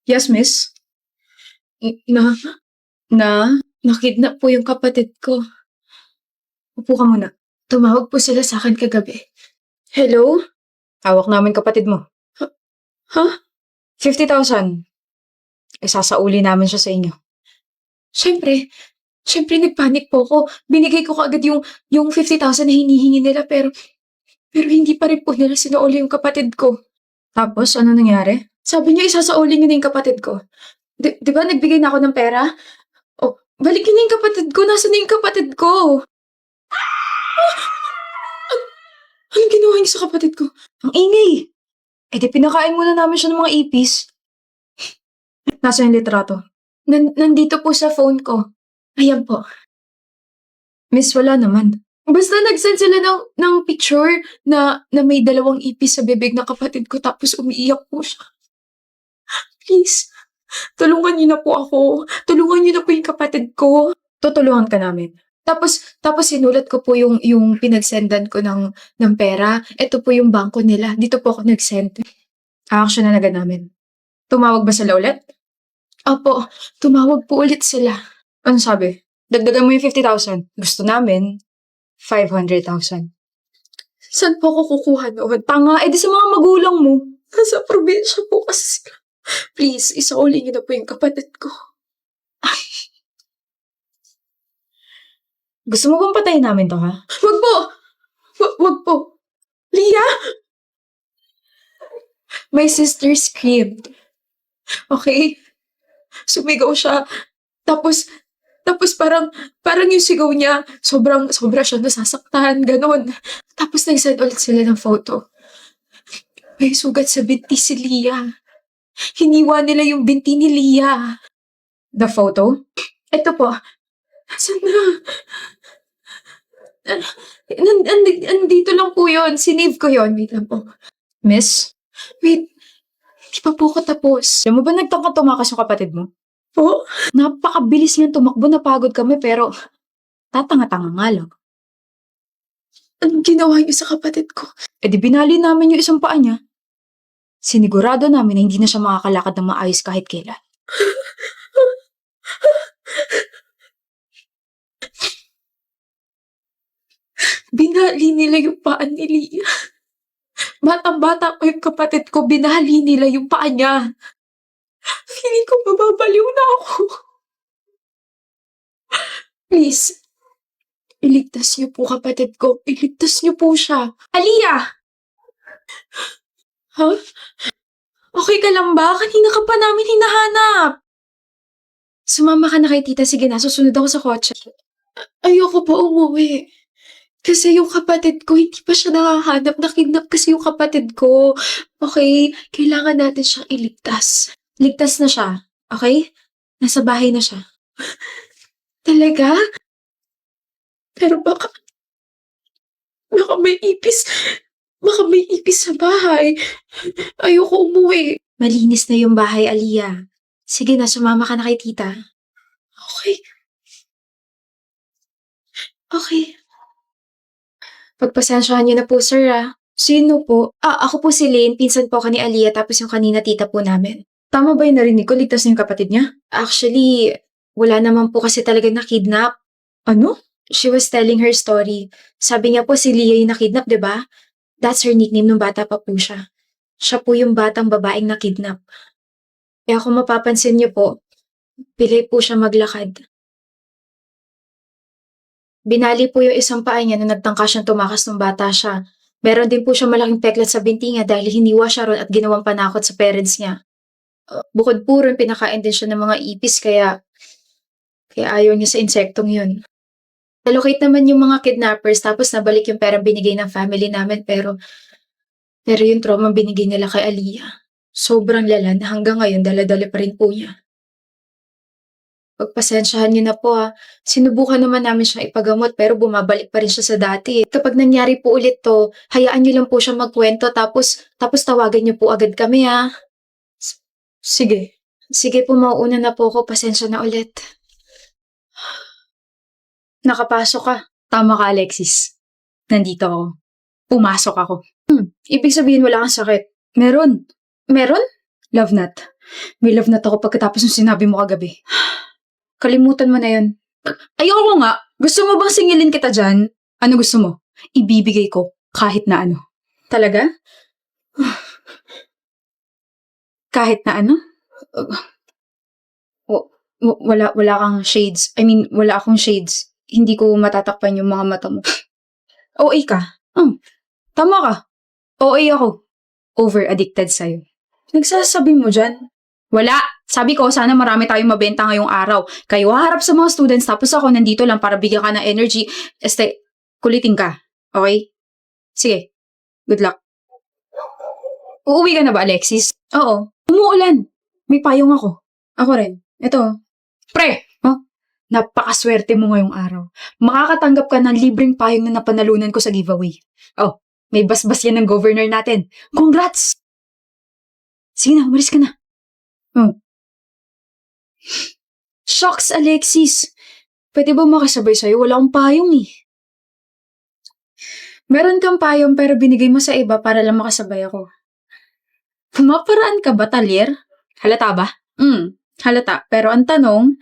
Yes, miss. Na, nakidnap po yung kapatid ko. Upo ka muna. Tumawag po sila sa akin kagabi. Hello? Hawak namin kapatid mo. Ha? 50,000. Isasauli namin siya sa inyo. Siyempre nagpanik po ako. Binigay ko kaagad yung 50,000 na hinihingi nila pero hindi pa rin po nila sinauli yung kapatid ko. Tapos, ano nangyari? Sabi niya isasauli niyo na yung kapatid ko. Di ba nagbigay na ako ng pera? Oh, balikin niyo yung kapatid ko. Nasaan na yung kapatid ko? Anong ginawa niyo sa kapatid ko? Ang ingay! Eh di pinakain muna namin siya ng mga ipis. Nasaan yung litrato? Nandito po sa phone ko. Ayan po. Miss, wala naman. Basta nag-send sila ng picture na may dalawang ipis sa bibig ng kapatid ko tapos umiiyak po siya. Please, tulungan niyo na po ako. Tulungan niyo na po yung kapatid ko. Tutulungan ka namin. Tapos sinulat ko po yung pinagsendan ko ng pera. Ito po yung bangko nila. Dito po ako nag-send. A-action na agad namin. Tumawag ba sila ulit? Opo, tumawag po ulit sila. Ano sabi? Dagdagan mo yung 50,000. Gusto namin, 500,000. Saan po ako kukuha noon? Tanga, edi sa mga magulang mo. Nasa probinsya po kasi sila. Please, isauli niyo na po yung kapatid ko. Gusto mo bang patayin namin to, ha? Wag po! Wag po! Leah! My sister screamed. Okay? Sumigaw siya. Tapos parang yung sigaw niya, sobra siya nasasaktan, ganon. Tapos nag-send ulit sila ng photo. May sugat sa binti si Leah. Hiniwa nila yung binti ni Leah. The photo? Ito po. Nasaan na? Andito lang po yun. Sinave ko yun. Wait lang po. Miss? Wait. Hindi pa po ako tapos. Alam mo ba nagtangka tumakas yung kapatid mo? Po? Napakabilis niyang tumakbo, napagod kami pero tatanga-tanga nga lang. Anong ginawa niyo sa kapatid ko? Eh di binali namin yung isang paa niya. Sinigurado namin na hindi na siya makakalakad ng maayos kahit kailan. Binali nila yung paa ni Leah. Batang-bata ko yung kapatid ko, binali nila yung paa niya. Feeling ko mababaliw na ako. Please, iligtas niyo po kapatid ko. Iligtas niyo po siya. Aliyah! Ha? Okay ka lang ba? Kanina ka pa namin hinahanap. Sumama ka na kay tita. Sige na, susunod ako sa kotse. Ayoko pa umuwi. Kasi yung kapatid ko, hindi pa siya nakahanap. Nakidnap kasi yung kapatid ko. Okay? Kailangan natin siyang iligtas. Ligtas na siya. Okay? Nasa bahay na siya. Talaga? Pero baka may ipis. Baka may ipis sa bahay. Ayoko umuwi. Malinis na yung bahay, Aliyah. Sige na, sumama ka na kay tita. Okay. Okay. Pagpasensyahan niyo na po, sir, ah. Sino po? Ako po si Lane. Pinsan po ka ni Aliyah, tapos yung kanina tita po namin. Tama ba yung narinig ko? Ligtas na yung kapatid niya? Actually, wala naman po kasi talaga nakidnap. Ano? She was telling her story. Sabi niya po si Leah yung nakidnap, di ba? That's her nickname nung bata pa po siya. Siya po yung batang babaeng nakidnap. Kaya kung mapapansin niyo po, pilay po siya maglakad. Binali po yung isang paa niya nung nagtangka siyang tumakas nung bata siya. Meron din po siya malaking peklat sa binti niya dahil hiniwa siya ron at ginawang panakot sa parents niya. Bukod po ron, pinakain din siya ng mga ipis kaya ayaw niya sa insektong yun. Nalocate naman yung mga kidnappers tapos nabalik yung perang binigay ng family namin pero yung trauma binigay nila kay Aliyah. Sobrang lala na hanggang ngayon dala-dala pa rin po niya. Pagpasensyahan niyo na po ha. Sinubukan naman namin siyang ipagamot pero bumabalik pa rin siya sa dati. Kapag nangyari po ulit to, hayaan niyo lang po siyang magkwento tapos tawagan niyo po agad kami ha. Sige. Sige po, mauuna na po ako. Pasensya na ulit. Nakapasok ka. Tama ka, Alexis. Nandito ako. Pumasok ako. Ibig sabihin wala kang sakit. Meron. Meron? Love nut. May love nut ako pagkatapos ng sinabi mo kagabi. Kalimutan mo na yun. Ayoko nga. Gusto mo bang singilin kita dyan? Ano gusto mo? Ibibigay ko kahit na ano. Talaga? Kahit na ano? Wala kang shades. I mean, wala akong shades. Hindi ko matatakpan yung mga mata mo. OA ka. Tama ka. OA ako. Over-addicted sa'yo. Nagsasabi mo dyan? Wala. Sabi ko, sana marami tayong mabenta ngayong araw. Kayo haharap sa mga students, tapos ako nandito lang para bigyan ka ng energy. Kulitin ka. Okay? Sige. Good luck. Uuwi ka na ba, Alexis? Oo. Umuulan. May payong ako. Ako rin. Ito. Pre! Napakaswerte mo ngayong araw. Makakatanggap ka ng libreng payong na napanalunan ko sa giveaway. May basbas yan ng governor natin. Congrats! Sige na, umalis ka na. Shucks, Alexis. Pwede ba makasabay sa'yo? Wala akong payong eh. Meron kang payong pero binigay mo sa iba para lang makasabay ako. Pumaparaan ka ba, Talyer? Halata ba? Halata. Pero ang tanong,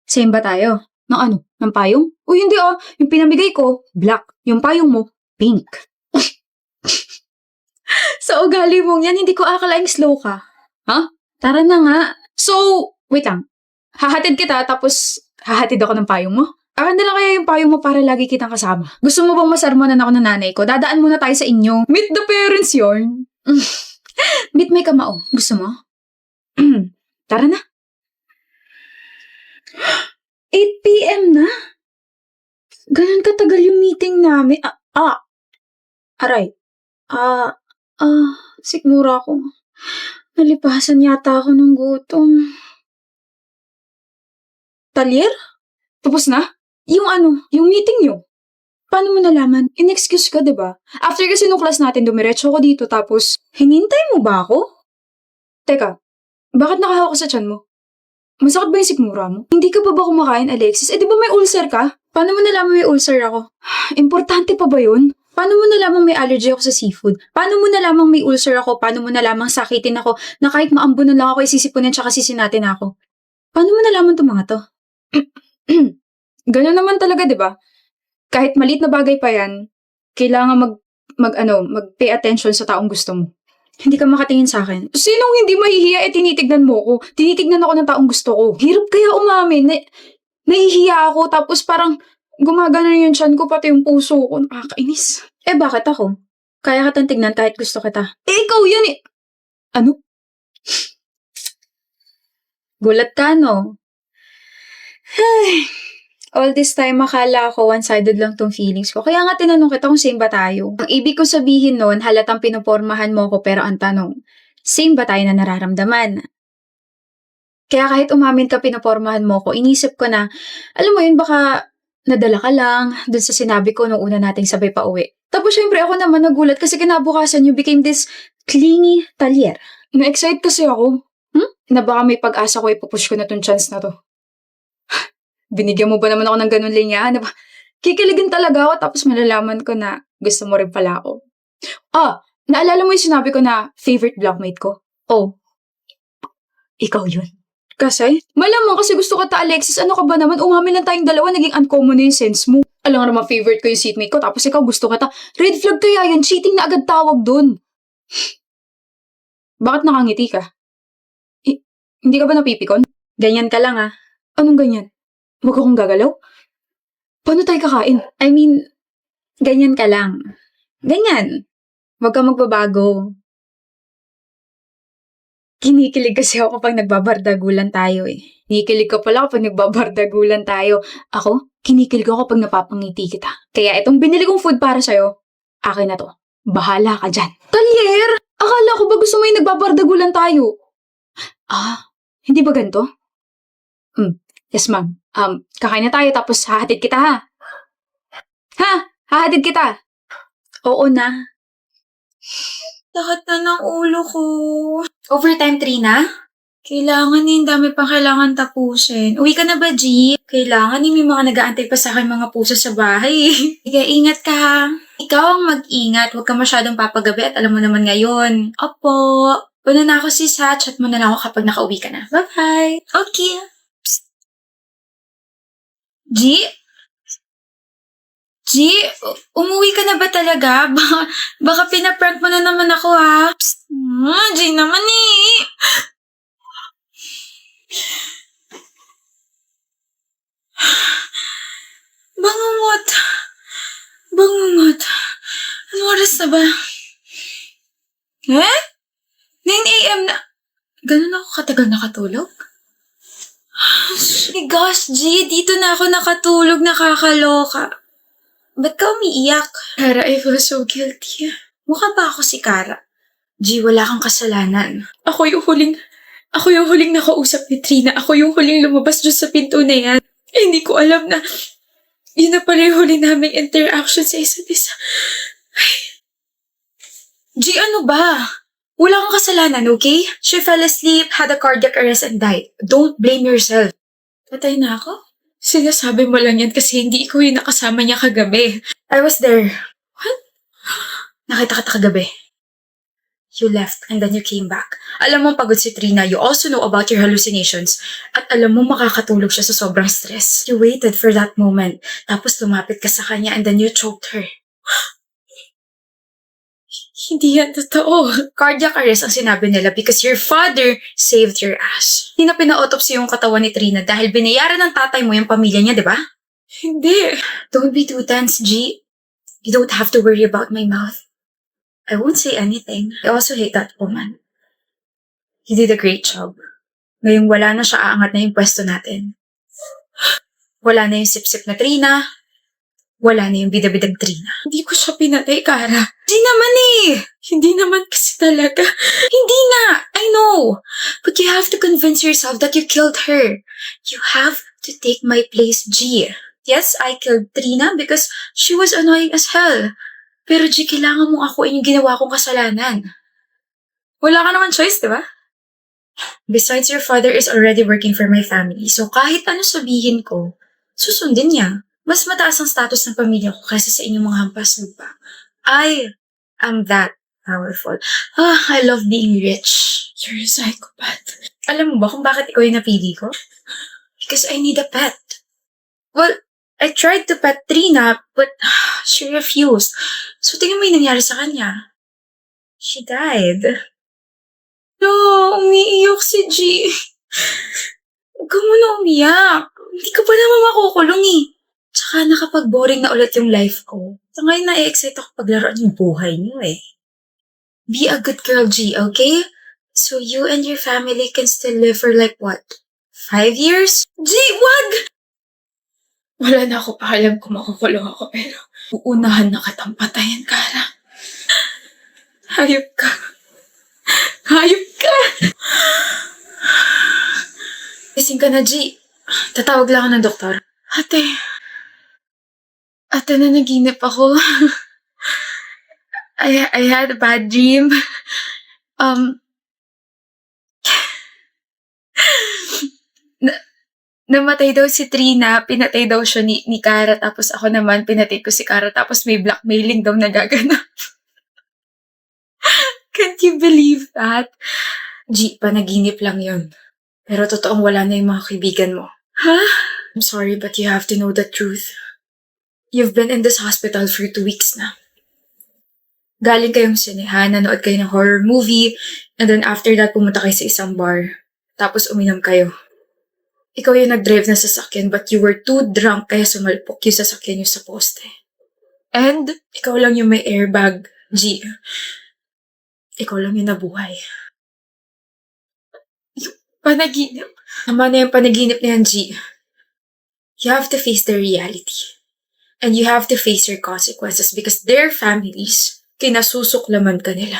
same ba tayo? Ng ano? Ng payong? Uy, hindi oh. Yung pinamigay ko, black. Yung payong mo, pink. Sa ugali mong yan, hindi ko akalaing slow ka. Tara na nga. So, wait lang. Hahatid kita, tapos hahatid ako ng payong mo? Akin na lang kaya yung payong mo para lagi kitang kasama. Gusto mo bang masarmanan ako ng nanay ko? Dadaan muna tayo sa inyo. Meet the parents yarn. Meet may kamao. Gusto mo? Tara na. 8 p.m. na? Ganun katagal yung meeting namin. Aray. Sigmura ako. Nalipasan yata ako ng gutom. Talyer? Tapos na? Yung meeting nyo. Paano mo nalaman? In-excuse ka, diba? After kasi nung class natin, dumiretso ko dito, tapos, hinintay mo ba ako? Teka, bakit nakahawak ka sa tiyan mo? Masakit ba yung sikmura mo? Hindi ka pa ba kumakain, Alexis? Di ba may ulcer ka? Paano mo nalaman may ulcer ako? Importante pa ba yun? Paano mo nalamang may allergy ako sa seafood? Paano mo nalamang may ulcer ako? Paano mo nalamang sakitin ako na kahit maambunan lang ako isisipunin tsaka sisinatin ako? Paano mo nalaman itong mga to? Ganun naman talaga, di ba? Kahit maliit na bagay pa yan, kailangan mag-pay attention sa taong gusto mo. Hindi ka makatingin sa akin. Sinong hindi mahihiya tinitignan mo ko? Tinitignan ako ng taong gusto ko. Hirap kaya umamin. Nahihiya ako, tapos parang gumagana yung tiyan ko, pati yung puso ko. Nakakainis. Bakit ako? Kaya ka tang tignan kahit gusto kita. Ikaw yan eh! Ano? Gulat ka, no? All this time, akala ko one-sided lang tong feelings ko. Kaya nga tinanong kita kung same ba tayo. Ang ibig ko sabihin nun, halatang pinupormahan mo ko, pero ang tanong, same ba tayo na nararamdaman? Kaya kahit umamin ka pinupormahan mo ko, inisip ko na, alam mo yun, baka nadala ka lang dun sa sinabi ko nung una nating sabay pa uwi. Tapos syempre ako naman nagulat kasi kinabukasan you became this clingy Talyer. Na-excite kasi ako. Na baka may pag-asa ko ipupush ko na tong chance na to. Binigyan mo ba naman ako ng ganun linya? Kikiligin talaga ako tapos malalaman ko na gusto mo rin pala ako. Naalala mo yung sinabi ko na favorite blockmate ko? Ikaw yun. Kasi? Malamang kasi gusto ka ta, Alexis. Ano ka ba naman? Umamin lang tayong dalawa, naging uncommon na yung sense mo. Alam nga naman favorite ko yung seatmate ko tapos ikaw gusto ka ta. Red flag kaya yan, cheating na agad tawag dun. Bakit nakangiti ka? Hindi ka ba napipikon? Ganyan ka lang Anong ganyan? Huwag akong gagalaw? Paano tayo kakain? I mean, ganyan ka lang. Ganyan. Huwag kang magbabago. Kinikilig kasi ako kapag nagbabardagulan tayo eh. Kinikilig ka pala kapag nagbabardagulan tayo. Ako, kinikilig ako kapag napapangiti kita. Kaya itong binili kong food para sa'yo, akin na to. Bahala ka dyan. Talyer! Akala ko ba gusto mo yung nagbabardagulan tayo? Hindi ba ganito? Yes, ma'am. Kakain na tayo tapos hahatid kita Hahatid kita. Oo na. Lahat na ng ulo ko. Overtime 3 na? Kailangan dami pang kailangan tapusin. Uwi ka na ba, G? Kailangan may mga nag-aantay pa sa akin mga puso sa bahay. Sige, ingat ka ha. Ikaw ang mag-ingat. Huwag ka masyadong papagabi at alam mo naman ngayon. Opo. Una na ako sis ha. Chat mo na lang ako kapag nakauwi ka na. Bye-bye. Okay. Psst. G? G? Umuwi ka na ba talaga? Baka pinaprank mo na naman ako ha. Psst. G naman eh. Bangungot. Bangungot. Anong oras na ba? 9 a.m. na. Ganun ako katagal nakatulog? My gosh, G, dito na ako nakatulog, nakakaloka. Ba't ka umiiyak? Kara, I feel so guilty. Mukha ba ako si Kara? G, wala kang kasalanan. Ako yung huling nakausap ni Trina. Ako yung huling lumabas dyan sa pinto na yan. Hindi ko alam na yun na pala yung huli naming interaction sa isa't isa. G, ano ba? Wala kang kasalanan, okay? She fell asleep, had a cardiac arrest, and died. Don't blame yourself. Patay na ako? Sinasabi mo lang yan kasi hindi ikaw yung nakasama niya kagabi. I was there. What? Nakita kita kagabi. You left and then you came back. Alam mo pagod si Trina, you also know about your hallucinations. At alam mo makakatulog siya sa sobrang stress. You waited for that moment. Tapos lumapit ka sa kanya and then you choked her. Hindi yan totoo. Cardiac arrest ang sinabi nila because your father saved your ass. Hindi na pina-autopsy yung katawan ni Trina dahil binayaran ng tatay mo yung pamilya niya, di ba? Hindi. Don't be too tense, G. You don't have to worry about my mouth. I won't say anything. I also hate that woman. You did a great job. Ngayong wala na siya, aangat na yung pwesto natin. Wala na yung sip-sip na Trina. Wala na yung bida-bidang Trina. Hindi ko siya pinatay, Kara. Hindi naman eh. Hindi naman kasi talaga. Hindi nga. I know. But you have to convince yourself that you killed her. You have to take my place, G. Yes, I killed Trina because she was annoying as hell. Pero G, kailangan mong akuin yung ginawa kong kasalanan. Wala ka naman choice, di ba? Besides, your father is already working for my family. So kahit ano sabihin ko, susundin niya. Mas mataas ang status ng pamilya ko kaysa sa inyong mga hampas lupa. I am that powerful. I love being rich. You're a psychopath. Alam mo ba kung bakit ikaw yung napili ko? Because I need a pet. Well, I tried to pet Trina, but she refused. So tingnan mo yung nangyari sa kanya. She died. No, umiiyak si G. Huwag ka muna umiyak. Hindi ka pa naman makukulong eh. Tsaka nakapag-boring na ulit yung life ko. So ngayon na-excite ako paglaruan yung buhay niyo eh. Be a good girl, G, okay? So you and your family can still live for like what? 5 years? G, wag! Wala na ako paalam kung makukulong ako pero uunahan na kitang patayin, Kara. Hayop ka. Hayop ka! Gising ka na, G. Tatawag lang ako ng doktor. Ate, nanaginip ako. I had a bad dream. Namatay daw si Trina, pinatay daw siya ni Kara, tapos ako naman, pinatay ko si Kara, tapos may blackmailing daw nagaganap. Can't you believe that? G, panaginip lang yun. Pero totoong wala na yung mga kaibigan mo. I'm sorry, but you have to know the truth. You've been in this hospital for 2 weeks na. Galing kayong sinehan, nanood kayo ng horror movie, and then after that, pumunta kayo sa isang bar. Tapos uminom kayo. Ikaw yung nag-drive na sasakyan, but you were too drunk kaya sumalpok yung sasakyan yung sa poste. And ikaw lang yung may airbag, G. Ikaw lang yung nabuhay. Yung panaginip. Tama na yung panaginip na yan, G. You have to face the reality. And you have to face your consequences because their families, kinasusuklaman ka nila.